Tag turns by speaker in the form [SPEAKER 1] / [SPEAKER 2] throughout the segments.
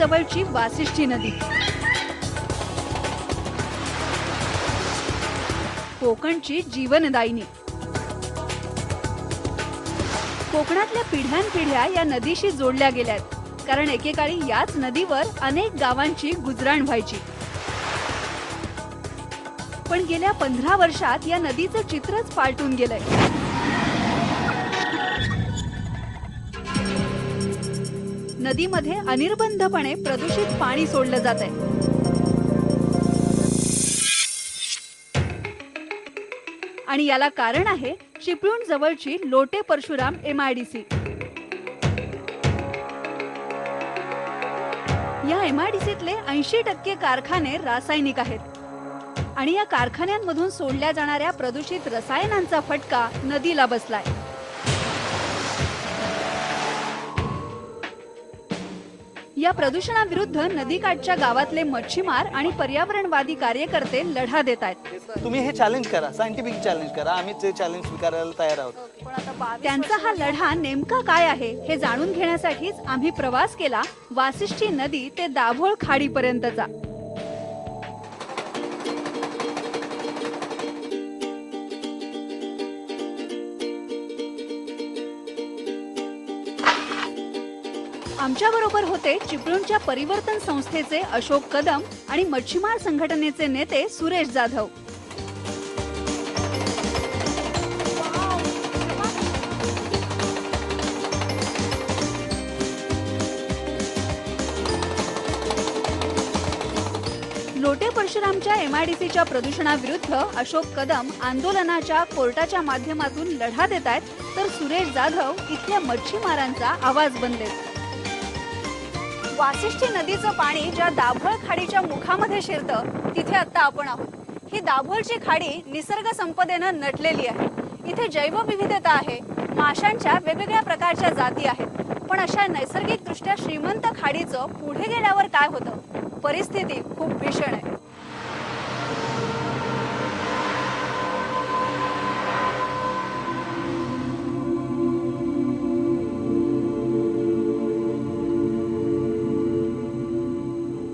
[SPEAKER 1] जवळची वासिष्ठी नदी, कोकणची जीवनदायिनी। कोकणातल्या पिढ्यानपिढ्या या नदीशी जोडल्या गेल्यात, कारण एकेकाळी याच नदीवर अनेक गावांची गुजराण व्हायची। पण गेल्या 15 वर्षात या नदीचं चित्रच पालटून गेलंय। नदीमध्ये अनिर्बंधपणे प्रदूषित पाणी सोडलं जातंय। आणि याला कारण आहे चिपळूण जवळची लोटे परशुराम MIDC। या MIDCतले 80% कारखाने रासायनिक आहेत आणि या कारखान्यांमधून सोडल्या जाणाऱ्या प्रदूषित रसायनांचा फटका नदीला बसलाय। या प्रदूषणाविरुद्ध नदीकाठच्या गावातले मच्छीमार आणि पर्यावरणवादी कार्यकर्ते लढा देत आहेत।
[SPEAKER 2] तुम्ही हे चॅलेंज करा, सायंटिफिक चॅलेंज करा, आम्ही ते चॅलेंज स्वीकारायला तयार आहोत।
[SPEAKER 1] त्यांचा हा लढा नेमका काय आहे हे जाणून घेण्यासाठीच आम्ही प्रवास केला वासिष्ठी नदी ते दाभोळ खाडीपर्यंतचा। आमच्या बरोबर होते चिपळूणच्या परिवर्तन संस्थेचे अशोक कदम आणि मच्छीमार संघटनेचे नेते सुरेश जाधव। लोटे परशुरामच्या MIDCच्या प्रदूषणाविरुद्ध अशोक कदम आंदोलनाच्या कोर्टाच्या माध्यमातून लढा देत आहेत, तर सुरेश जाधव इथल्या मच्छीमारांचा आवाज बनलेत। वासिष्ठी नदीचं पाणी ज्या दाभोळ खाडीच्या मुखामध्ये शिरतं तिथे आता आपण आहोत। ही दाभोळची खाडी निसर्ग संपदेनं नटलेली आहे। इथे जैवविविधता आहे, माशांच्या वेगवेगळ्या प्रकारच्या जाती आहेत। पण अशा नैसर्गिक दृष्ट्या श्रीमंत खाडीचं पुढे गेल्यावर काय होतं? परिस्थिती खूप भीषण आहे।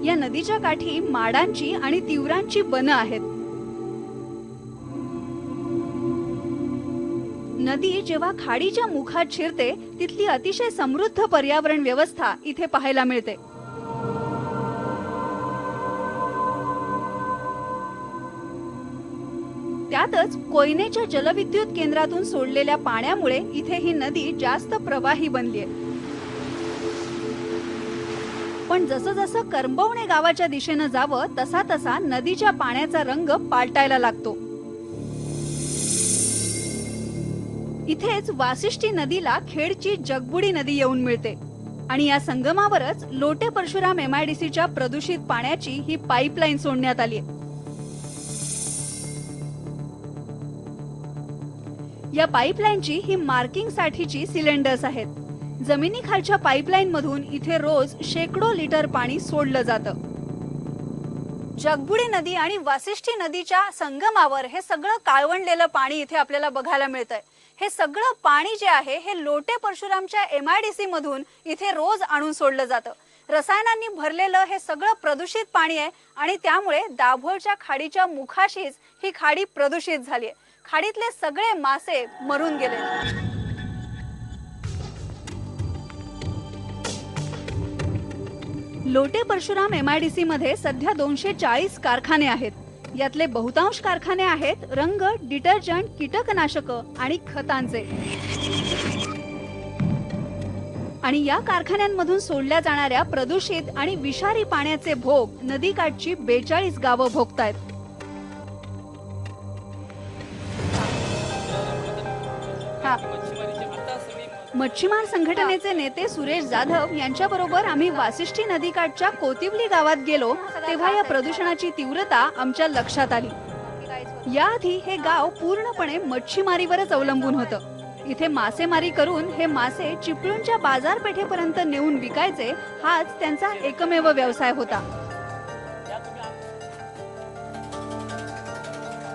[SPEAKER 1] या नदीच्या काठी माडांची आणि तिवरांची बनं आहेत। नदी जेव्हा खाडीच्या मुखात शिरते तिथली अतिशय समृद्ध पर्यावरण व्यवस्था इथे पाहायला मिळते। त्यातच कोयनेच्या जलविद्युत केंद्रातून सोडलेल्या पाण्यामुळे इथे ही नदी जास्त प्रवाही बनलीये। पण जसं जसं करंबवणे गावाच्या दिशेनं जावं तसा तसा नदीच्या पाण्याचा रंग पालटायला लागतो। इथेच वासिष्ठी नदीला खेडची जगबुडी नदी येऊन मिळते आणि या संगमावरच लोटे परशुराम MIDCच्या प्रदूषित पाण्याची ही पाईपलाईन सोडण्यात आली। या पाईपलाईनची ही मार्किंग साठीची सिलेंडर्स आहेत। जमिनीखालच्या पाईपलाईन मधून इथे रोज शेकडो लिटर पाणी सोडलं जातं। जगबुडी नदी आणि वासिष्ठी नदीच्या संगमावर हे सगळं काळवंडलेलं पाणी इथे आपल्याला बघायला मिळतंय। हे सगळं पाणी जे आहे हे लोटे परशुरामच्या MIDC मधून इथे रोज आणून सोडलं जातं। रसायनांनी भरलेलं हे सगळं प्रदूषित पाणी आहे आणि त्यामुळे दाभोळच्या खाडीच्या मुखाशीच ही खाडी प्रदूषित झालीये। खाडीतले सगळे मासे मरून गेले। लोटे परशुराम MIDC मध्ये सध्या 240 कारखाने आहेत। यातले बहुतांश कारखाने आहेत रंग, डिटर्जंट, कीटकनाशक आणि खतांचे। आणि या कारखान्यांमधून सोडल्या जाणाऱ्या प्रदूषित आणि विषारी पाण्याचे भोग नदीकाठची 42 गावं भोगतायत। मच्छीमार संघटनेचे नेते सुरेश जाधव यांच्या बरोबर आम्ही वासिष्ठी नदीकाठच्या कोतिवली गावात गेलो तेव्हा या प्रदूषणाची तीव्रता आमच्या लक्षात आली। याआधी हे गाव पूर्णपणे मच्छीमारीवरच अवलंबून होतं। इथे मासेमारी करून हे मासे चिपळूणच्या बाजारपेठेपर्यंत नेऊन विकायचे, हाच त्यांचा एकमेव व्यवसाय होता।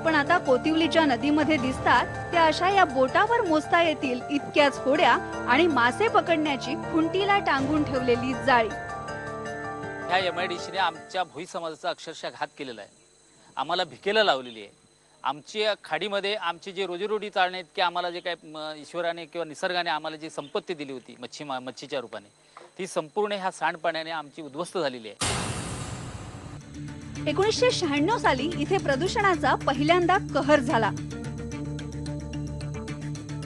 [SPEAKER 1] पण आता कोतिवलीच्या नदीमध्ये दिसतात त्या अशा या बोटावर मोजता येतील इतक्याच होड्या आणि मासे पकडण्याची खुंटीला टांगून ठेवलेली जाळी।
[SPEAKER 3] ह्या MIDCने आमच्या भोई समाजाचा अक्षरशः घात केलेला आहे, आम्हाला भिकेला लावलेली आहे। आमची खाडीमध्ये आमची जी रोजीरोटी चालणे इतकी आम्हाला जे काय ईश्वराने किंवा निसर्गाने आम्हाला जी संपत्ती दिली होती मच्छीच्या रूपाने, ती संपूर्ण ह्या सांडपाण्याने आमची उद्ध्वस्त झालेली आहे।
[SPEAKER 1] 1996 साली इथे प्रदूषणाचा पहिल्यांदा कहर झाला।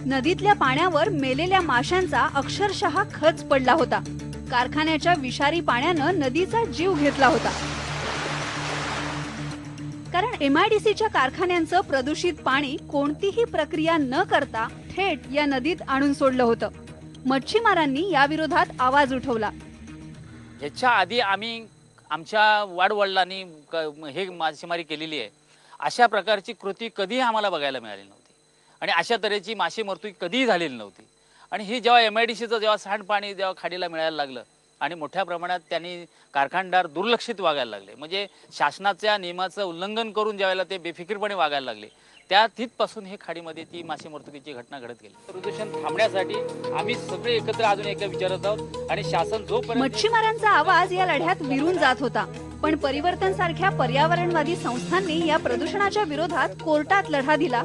[SPEAKER 1] नदीतल्या पाण्यावर मेलेल्या माशांचा अक्षरशः खच पडला होता। कारखान्याच्या विषारी पाण्यानं नदीचा जीव घेतला होता, कारण MIDCच्या कारखान्यांचं प्रदूषित पाणी कोणतीही प्रक्रिया न करता थेट या नदीत आणून सोडलं होतं। मच्छीमारांनी या विरोधात आवाज उठवला।
[SPEAKER 3] ह्याच्या आधी आम्ही आमच्या वाडवडिलांनी हे मासेमारी केलेली आहे, अशा प्रकारची कृती कधीही आम्हाला बघायला मिळाली नव्हती आणि अशा तऱ्हेची मासे मृत्यू कधीही झालेली नव्हती। आणि ही जेव्हा MIDCचं जेव्हा सांडपाणी जेव्हा खाडीला मिळायला लागलं आणि मोठ्या प्रमाणात त्यांनी कारखानदार दुर्लक्षित वागायला लागले, म्हणजे शासनाच्या नियमाचं उल्लंघन करून ज्यावेळेला ते बेफिकीरपणे वागायला लागले, त्या तिथपासून हे खाडीमध्ये ती मासे मृत्यूची घटना घडत गेली। प्रदूषण थांबण्यासाठी आम्ही सगळे एकत्र अजून एका विचारत आहोत आणि शासन जोपर्यंत
[SPEAKER 1] मच्छीमारांचा आवाज या लढ्यात विरून जात होता, पण परिवर्तन सारख्या पर्यावरणवादी संस्थांनी या प्रदूषणाच्या विरोधात कोर्टात लढा दिला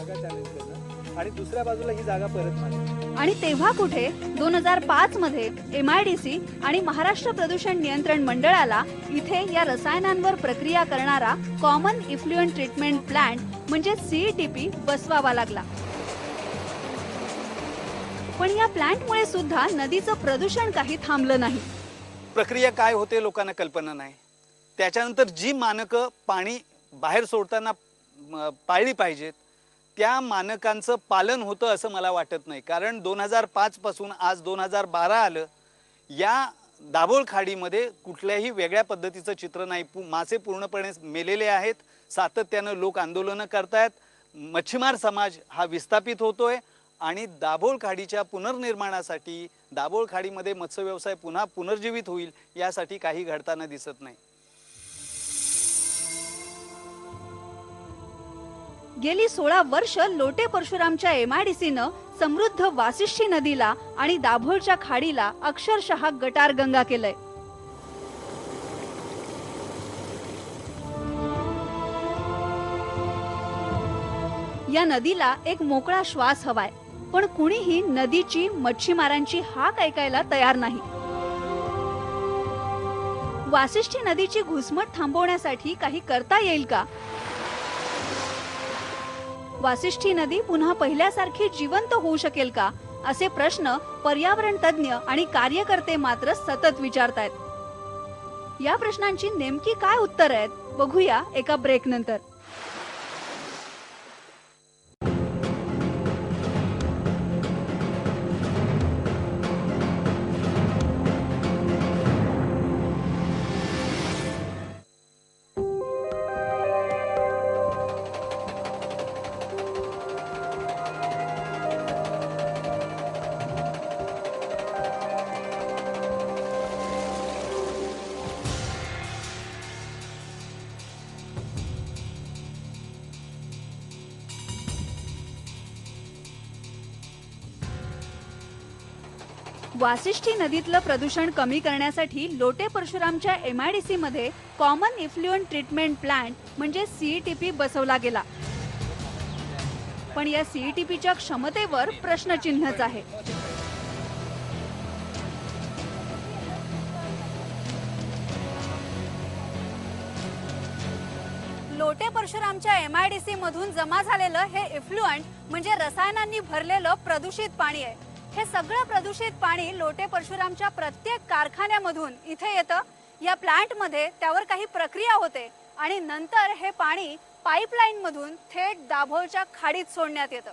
[SPEAKER 4] आणि दुसऱ्या बाजूला ही जागा परत मागली।
[SPEAKER 1] आणि तेव्हा कुठे 2005 मध्ये MIDC आणि महाराष्ट्र प्रदूषण नियंत्रण मंडळाला इथे या रसायनांवर प्रक्रिया करणारा कॉमन इफ्लुएंट ट्रीटमेंट प्लांट म्हणजे CETP बसवावा लागला। पण या प्लांटमुळे सुद्धा नदीचं प्रदूषण काही थांबलं नाही।
[SPEAKER 2] प्रक्रिया काय होते लोकांना कल्पना नाही। त्याच्यानंतर जी मानकं पाणी बाहेर सोडताना पाळली पाहिजेत त्या मानकांचं पालन होतं असं मला वाटत नाही, कारण 2005 पासून आज 2012 आलं, या दाभोळ खाडीमध्ये कुठल्याही वेगळ्या पद्धतीचं चित्र नाही। मासे पूर्णपणे मेलेले आहेत, सातत्यानं लोक आंदोलनं करतायत, मच्छीमार समाज हा विस्थापित होतोय आणि दाभोळ खाडीच्या पुनर्निर्माणासाठी दाभोळ खाडीमध्ये मत्स्य व्यवसाय पुन्हा पुनर्जीवित होईल यासाठी काही घडताना दिसत नाही।
[SPEAKER 1] गेली 16 वर्ष लोटे परशुरामच्या MIDCनं समृद्ध वासिष्ठी नदीला आणि दाभोळच्या खाडीला अक्षरशः गटारगंगा केलंय। या नदीला एक मोकळा श्वास हवाय, पण कुणीही नदीची मच्छीमारांची हाक ऐकायला तयार नाही। वासिष्ठी नदीची घुसमट थांबवण्यासाठी काही करता येईल का? वासिष्ठी नदी पुन्हा पहिल्यासारखी जिवंत होऊ शकेल का, असे प्रश्न पर्यावरण तज्ञ आणि कार्यकर्ते मात्र सतत विचारतायत। या प्रश्नांची नेमकी काय उत्तर आहेत बघूया एका ब्रेक नंतर। वासिष्ठी नदीतलं प्रदूषण कमी करण्यासाठी लोटे परशुरामच्या MIDC मध्ये कॉमन इफ्लुएंट ट्रीटमेंट प्लांट म्हणजे CETP बसवला गेला, पण या CETPच्या क्षमतेवर प्रश्नचिन्हच आहे। लोटे परशुरामच्या MIDC मधून जमा झालेलं हे इफ्लुएंट म्हणजे रसायनांनी भरलेलं प्रदूषित पाणी आहे। हे सगळं प्रदूषित पाणी लोटे परशुरामच्या प्रत्येक कारखान्यामधून इथे येतं। या प्लांट मध्ये त्यावर काही प्रक्रिया होते आणि नंतर हे पाणी पाईपलाईन मधून थेट दाभोळच्या खाडीत सोडण्यात येतं।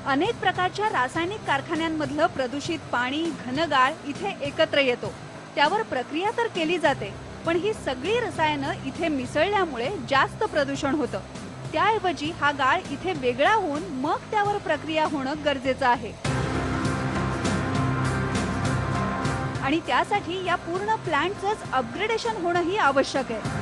[SPEAKER 1] अनेक प्रकारच्या रासायनिक कारखान्यांमधलं प्रदूषित पाणी घनगाळ इथे एकत्र येतो, त्यावर प्रक्रिया तर केली जाते, पण ही सगळी रसायनं इथे मिसळल्यामुळे जास्त प्रदूषण होतं। त्याऐवजी हा गाळ इथे वेगळा होऊन मग त्यावर प्रक्रिया होणं गरजेचं आहे आणि त्यासाठी या पूर्ण प्लांटचंच अपग्रेडेशन होणंही आवश्यक आहे।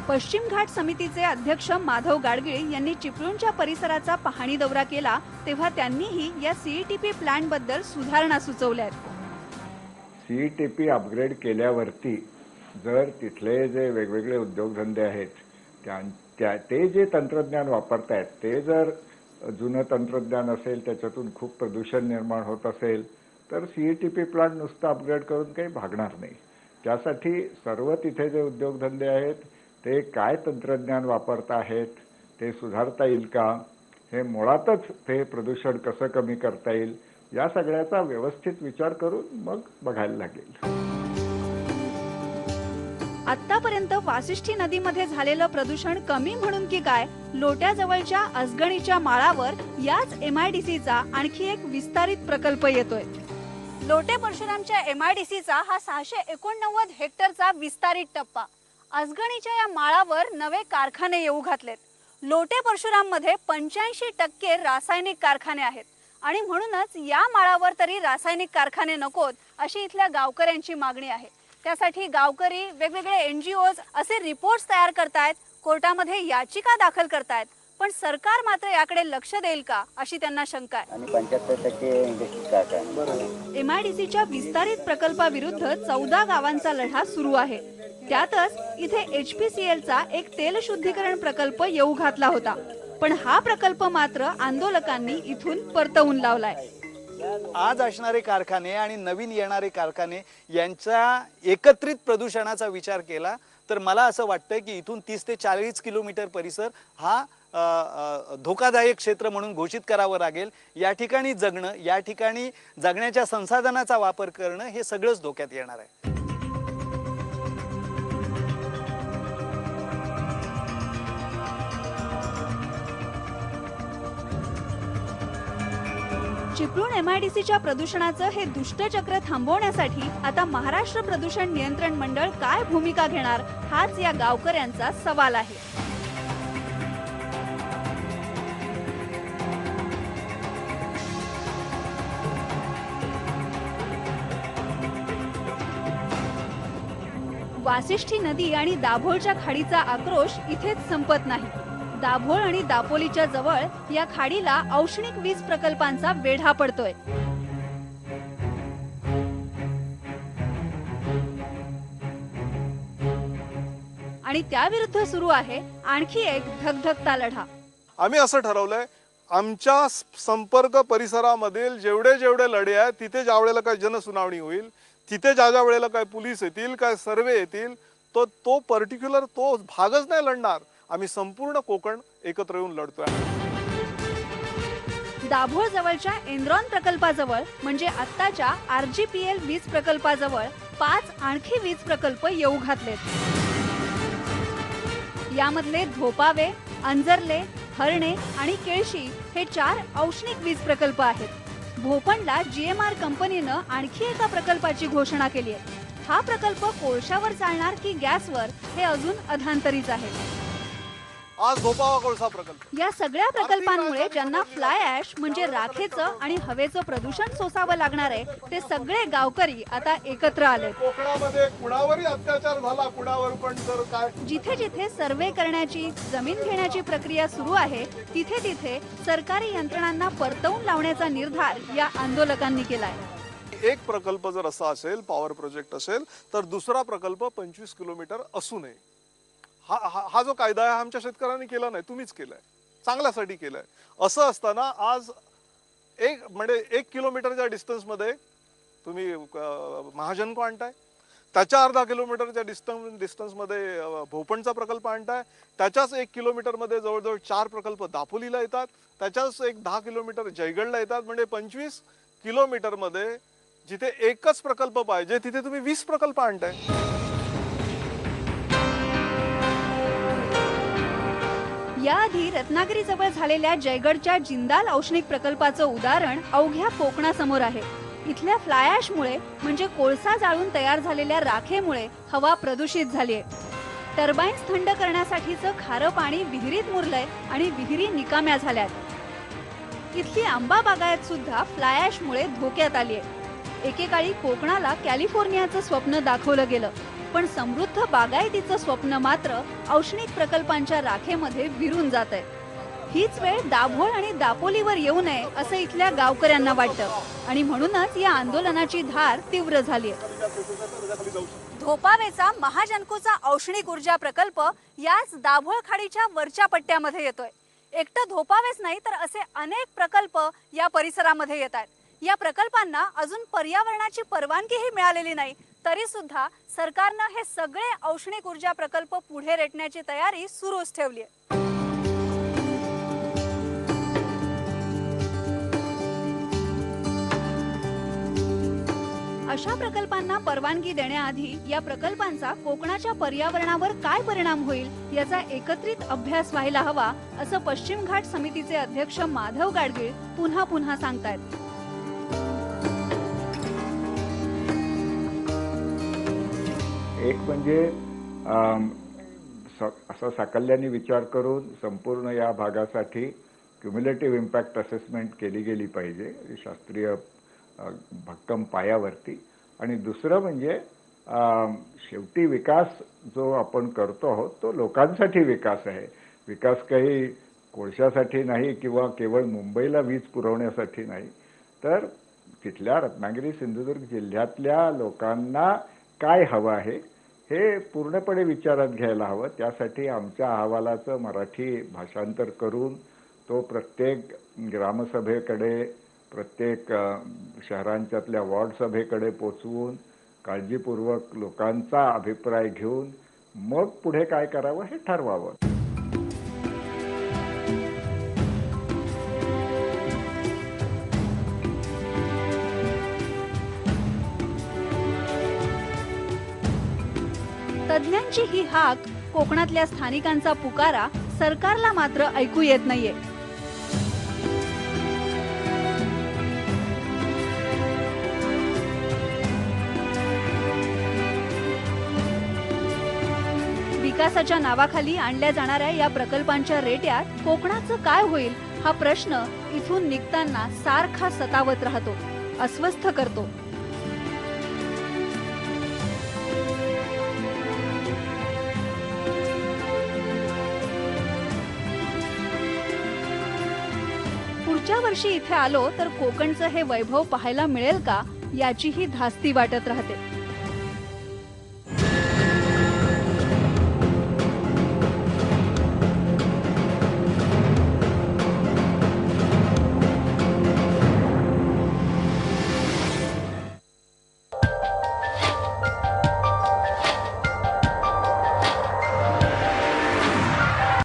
[SPEAKER 1] पश्चिम घाट समितीचे अध्यक्ष माधव गाडगीळ यांनी चिपळूणच्या परिसराचा पाहणी दौरा केला तेव्हा त्यांनीही या सीईटीपी प्लांट बद्दल सुधारणा सुचवल्या आहेत.
[SPEAKER 5] सीईटीपी अपग्रेड केल्यावरती जर तिथले जे वेगवेगळे उद्योगधंदे आहेत ते जे तंत्रज्ञान वापरतायत ते जर जुनं तंत्रज्ञान असेल, त्याच्यातून खूप प्रदूषण निर्माण होत असेल तर सीईटीपी प्लांट नुसतं अपग्रेड करून काही भागणार नाही. त्यासाठी सर्व तिथे जे उद्योगधंदे आहेत ते काय तंत्रज्ञान वापरत आहेत, ते सुधारता येईल का, हे मुळातच ते प्रदूषण कसं कमी करता येईल या सगळ्याचा व्यवस्थित विचार करून मग बघायला लागेल.
[SPEAKER 1] आतापर्यंत वाशिष्ठी नदीमध्ये झालेलं प्रदूषण कमी म्हणून की काय, लोट्याजवळच्या असगणीच्या माळावर याच MIDCचा आणखी एक विस्तारित प्रकल्प येतोय. लोटे परशुरामच्या MIDCचा हा 689 हेक्टरचा विस्तारित टप्पा. असगणीच्या या माळावर नवे कारखाने येऊ घातलेत. लोटे परशुराम मध्ये 85% रासायनिक कारखाने आहेत आणि म्हणूनच या माळावर तरी रासायनिक कारखाने नकोत अशी इथल्या गावकऱ्यांची मागणी आहे. त्यासाठी गावकरी वेगवेगळे NGOs असे रिपोर्ट्स तयार करतायत, कोर्टामध्ये याचिका दाखल करतायत, पण सरकार मात्र याकडे लक्ष देईल का अशी त्यांना शंका आहे.
[SPEAKER 6] आणि 75% इंडस्ट्री कारखाने.
[SPEAKER 1] MIDCच्या विस्तारित प्रकल्पाविरुद्ध 14 गावांचा लढा सुरू आहे. त्यातच इथे HPCLचा एक तेल शुद्धीकरण प्रकल्प येऊ घातला होता, पण हा प्रकल्प मात्र आंदोलकांनी इथून परतवून लावलाय.
[SPEAKER 2] आज असणारे कारखाने आणि नवीन येणारे कारखाने यांचा एकत्रित प्रदूषणाचा विचार केला तर मला असं वाटतं की इथून 30 ते 40 किलोमीटर परिसर हा धोकादायक क्षेत्र म्हणून घोषित करावं लागेल. या ठिकाणी जगणं, या ठिकाणी जगण्याच्या संसाधनाचा वापर करणं हे सगळंच धोक्यात येणार आहे.
[SPEAKER 1] चिपळूण MIDCच्या प्रदूषणाचं हे दुष्टचक्र थांबवण्यासाठी आता महाराष्ट्र प्रदूषण नियंत्रण मंडळ काय भूमिका घेणार हाच या गावकऱ्यांचा सवाल आहे. वाशिष्ठी नदी आणि दाभोळच्या खाडीचा आक्रोश इथेच संपत नाही. दाभोळ आणि दापोलीच्या जवळ या खाडीला औष्णिक वीज प्रकल्पांचा वेढा पडतोय. आणि त्याविरुद्ध सुरू आहे आणखी एक धगधगता लढा.
[SPEAKER 7] आम्ही असं ठरवलंय, आमच्या संपर्क परिसरामधील जेवढे जेवढे लढे आहेत तिथे ज्या वेळेला काय जनसुनावणी होईल, तिथे ज्या वेळेला काय पोलीस येतील, काय सर्वे येतील, तो पर्टिक्युलर तो भागच नाही लढणार. आम्ही संपूर्ण कोकण एकत्र येऊन लढतोय.
[SPEAKER 1] दाभोळ जवळच्या एनरॉन प्रकल्पाजवळ म्हणजे आत्ताच्या RGPL वीज प्रकल्पाजवळ 5 आणखी वीज प्रकल्प येऊ घातलेत. यामधले धोपावे, अंजरले, हरणे आणि केळशी हे 4 औष्णिक वीज प्रकल्प आहेत. भोपणला GMR कंपनीनं आणखी एका प्रकल्पाची घोषणा केली आहे. हा प्रकल्प कोळशावर चालणार की गॅसवर हे अजून अधांतरीच आहे.
[SPEAKER 7] आज धोपावा कोळसा प्रकल्प.
[SPEAKER 1] या सगळ्या प्रकल्पांमुळे ज्यांना फ्लाय ॲश म्हणजे राखेचं आणि हवेचं प्रदूषण सोसावं लागणार आहे ते सगळे गावकरी आता एकत्र आले.
[SPEAKER 7] कोकणामध्ये कुणावरही अत्याचार झाला, कुणावर पण जर काय,
[SPEAKER 1] जिथे जिथे सर्वे करण्याची, जमीन घेण्याची प्रक्रिया सुरू आहे तिथे तिथे सरकारी यंत्रणांना परतवून लावण्याचा निर्धार या आंदोलकांनी केलाय.
[SPEAKER 7] एक प्रकल्प जर असा असेल, पॉवर प्रोजेक्ट असेल, तर दुसरा प्रकल्प 25 किलोमीटर असू नये. हा जो कायदा आहे आमच्या शेतकऱ्यांनी केला नाही, तुम्हीच केलाय, चांगल्यासाठी केलाय. असं असताना आज म्हणजे 1 किलोमीटरच्या डिस्टन्स मध्ये तुम्ही महाजनको आणताय, त्याच्या अर्धा किलोमीटरच्या डिस्टन्स मध्ये भोपणचा प्रकल्प आणताय, त्याच्याच 1 किलोमीटर मध्ये जवळजवळ 4 प्रकल्प दापोलीला येतात, त्याच्याच 10 किलोमीटर जयगडला येतात. म्हणजे 25 किलोमीटर मध्ये जिथे एकच प्रकल्प पाहिजे तिथे तुम्ही 20 प्रकल्प आणताय.
[SPEAKER 1] याआधी रत्नागिरीजवळ झालेल्या जयगडच्या जिंदाल औष्णिक प्रकल्पाचं उदाहरण अवघ्या कोकणासमोर आहे. इथल्या फ्लाय ॲशमुळे म्हणजे कोळसा जाळून तयार झालेल्या राखेमुळे हवा प्रदूषित झालीय. टर्बाईन्स थंड करण्यासाठीचं खारं पाणी विहिरीत मुरलंय आणि विहिरी निकाम्या झाल्यात. इथली आंबा बागायत सुद्धा फ्लाय ॲशमुळे धोक्यात आलीय. एकेकाळी कोकणाला कॅलिफोर्नियाचं स्वप्न दाखवलं गेलं, पण समृद्ध बागायतीचं स्वप्न मात्र औष्णिक प्रकल्पांच्या राखेमध्ये विरून जात आहे. हीच वेळ दाभोळ आणि दापोलीवर येऊ नये असं इथल्या गावकऱ्यांना वाटतं आणि म्हणूनच या आंदोलनाची धार तीव्र झाली आहे. धोपावेचा महाजनकोचा औष्णिक ऊर्जा प्रकल्प याच दाभोळ खाडीच्या वरच्या पट्ट्यामध्ये येतोय. एकटं धोपावेच नाही तर असे अनेक प्रकल्प या परिसरामध्ये येत आहेत. या प्रकल्पांना अजून पर्यावरणाची परवानगीही मिळालेली नाही, तरी सुद्धा सरकारनं हे सगळे औष्णिक ऊर्जा प्रकल्प पुढे रेटण्याची तयारी सुरूच ठेवली आहे. अशा प्रकल्पांना परवानगी देण्याआधी या प्रकल्पांचा कोकणाच्या पर्यावरणावर काय परिणाम होईल याचा एकत्रित अभ्यास व्हायला हवा असं पश्चिम घाट समितीचे अध्यक्ष माधव गाडगीळ पुन्हा पुन्हा सांगतायत.
[SPEAKER 5] एक म्हणजे असा साकल्याने विचार करून संपूर्ण या भागासाठी क्युम्युलेटिव्ह इम्पॅक्ट असेसमेंट केली गेली पाहिजे शास्त्रीय भक्कम पायावरती. आणि दुसरं म्हणजे शेवटी विकास जो आपण करतो आहोत तो लोकांसाठी विकास आहे. विकास काही कोळशासाठी नाही किंवा केवळ मुंबईला वीज पुरवण्यासाठी नाही, तर तिथल्या रत्नागिरी सिंधुदुर्ग जिल्ह्यातल्या लोकांना काय हवं आहे हे पूर्णपणे विचारात घ्यायला हवं. त्यासाठी आमच्या अहवालाचं मराठी भाषांतर करून तो प्रत्येक ग्रामसभेकडे, प्रत्येक शहरांच्यातल्या वॉर्ड सभेकडे पोचवून काळजीपूर्वक लोकांचा अभिप्राय घेऊन मग पुढे काय करावं हे ठरवावं.
[SPEAKER 1] तज्ज्ञांची ही हाक, कोकणातल्या स्थानिकांचा पुकारा सरकारला मात्र ऐकू येत नाहीये. विकासाच्या नावाखाली आणल्या जाणाऱ्या या प्रकल्पांच्या रेट्यात कोकणाचं काय होईल हा प्रश्न इथून निघताना सारखा सतावत राहतो, अस्वस्थ करतो. पुढच्या वर्षी इथे आलो तर कोकणचं हे वैभव पाहायला मिळेल का याची ही धास्ती वाटत राहते.